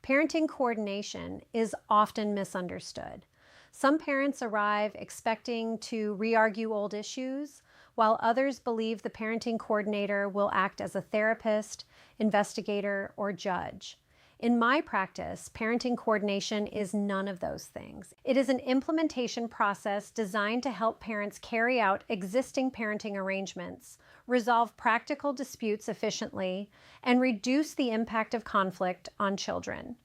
Parenting coordination is often misunderstood. Some parents arrive expecting to re-argue old issues, while others believe the parenting coordinator will act as a therapist, investigator, or judge. In my practice, parenting coordination is none of those things. It is an implementation process designed to help parents carry out existing parenting arrangements, resolve practical disputes efficiently, and reduce the impact of conflict on children.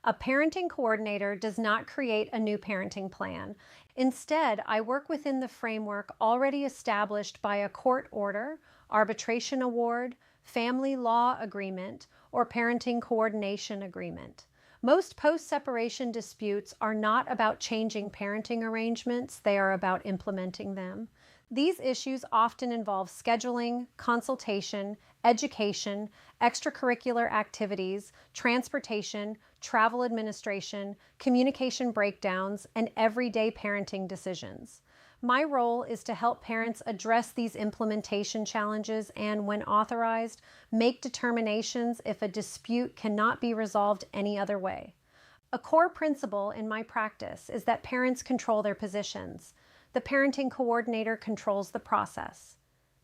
A parenting coordinator does not create a new parenting plan. Instead, I work within the framework already established by a court order, arbitration award, family law agreement, or parenting coordination agreement. Most post-separation disputes are not about changing parenting arrangements, they are about implementing them. These issues often involve scheduling, consultation, education, extracurricular activities, transportation, travel administration, communication breakdowns, and everyday parenting decisions. My role is to help parents address these implementation challenges and, when authorized, make determinations if a dispute cannot be resolved any other way. A core principle in my practice is that parents control their positions. The parenting coordinator controls the process.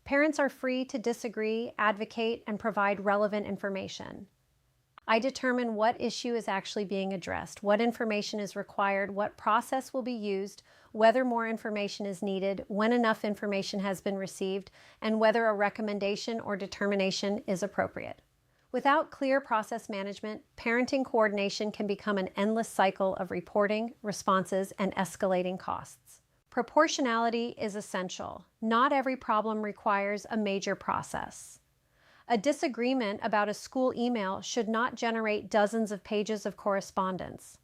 Parents are free to disagree, advocate, and provide relevant information. I determine what issue is actually being addressed, what information is required, what process will be used, whether more information is needed, when enough information has been received, and whether a recommendation or determination is appropriate. Without clear process management, parenting coordination can become an endless cycle of reporting, responses, and escalating costs. Proportionality is essential. Not every problem requires a major process. A disagreement about a school email should not generate dozens of pages of correspondence.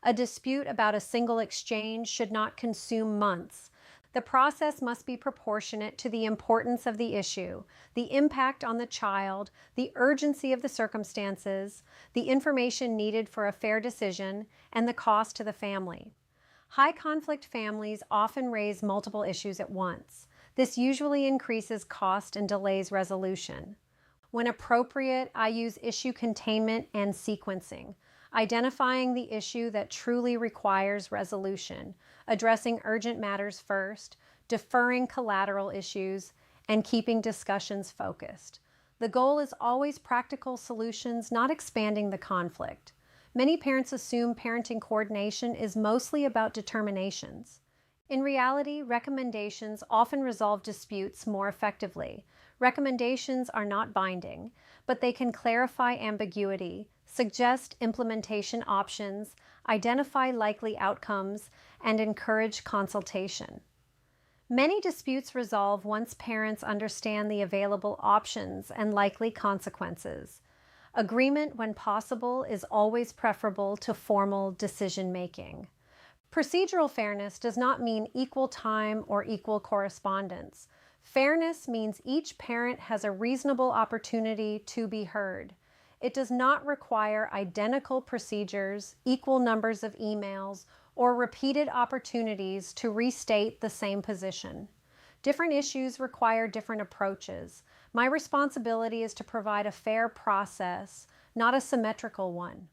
A dispute about a single exchange should not consume months. The process must be proportionate to the importance of the issue, the impact on the child, the urgency of the circumstances, the information needed for a fair decision, and the cost to the family. High-conflict families often raise multiple issues at once. This usually increases cost and delays resolution. When appropriate, I use issue containment and sequencing, identifying the issue that truly requires resolution, addressing urgent matters first, deferring collateral issues, and keeping discussions focused. The goal is always practical solutions, not expanding the conflict. Many parents assume parenting coordination is mostly about determinations. In reality, recommendations often resolve disputes more effectively. Recommendations are not binding, but they can clarify ambiguity, suggest implementation options, identify likely outcomes, and encourage consultation. Many disputes resolve once parents understand the available options and likely consequences. Agreement, when possible, is always preferable to formal decision-making. Procedural fairness does not mean equal time or equal correspondence. Fairness means each parent has a reasonable opportunity to be heard. It does not require identical procedures, equal numbers of emails, or repeated opportunities to restate the same position. Different issues require different approaches. My responsibility is to provide a fair process, not a symmetrical one.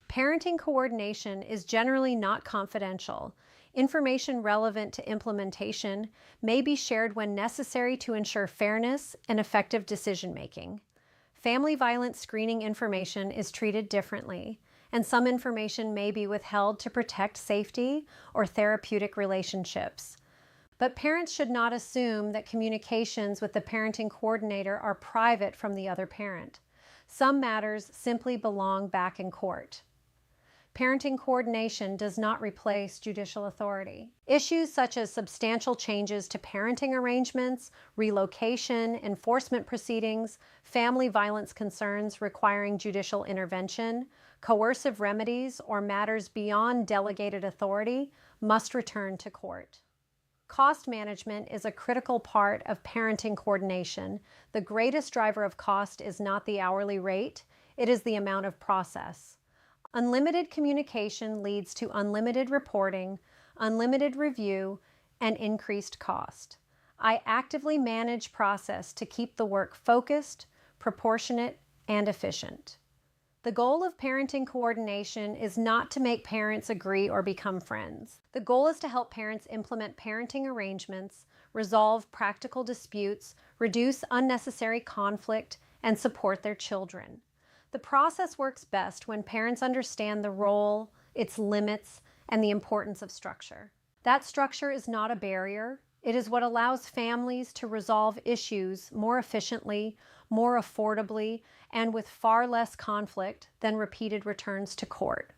Parenting coordination is generally not confidential. Information relevant to implementation may be shared when necessary to ensure fairness and effective decision-making. Family violence screening information is treated differently, and some information may be withheld to protect safety or therapeutic relationships. But parents should not assume that communications with the parenting coordinator are private from the other parent. Some matters simply belong back in court. Parenting coordination does not replace judicial authority. Issues such as substantial changes to parenting arrangements, relocation, enforcement proceedings, family violence concerns requiring judicial intervention, coercive remedies, or matters beyond delegated authority must return to court. Cost management is a critical part of parenting coordination. The greatest driver of cost is not the hourly rate, it is the amount of process. Unlimited communication leads to unlimited reporting, unlimited review, and increased cost. I actively manage process to keep the work focused, proportionate, and efficient. The goal of parenting coordination is not to make parents agree or become friends. The goal is to help parents implement parenting arrangements, resolve practical disputes, reduce unnecessary conflict, and support their children. The process works best when parents understand the role, its limits, and the importance of structure. That structure is not a barrier. It is what allows families to resolve issues more efficiently, more affordably, and with far less conflict than repeated returns to court.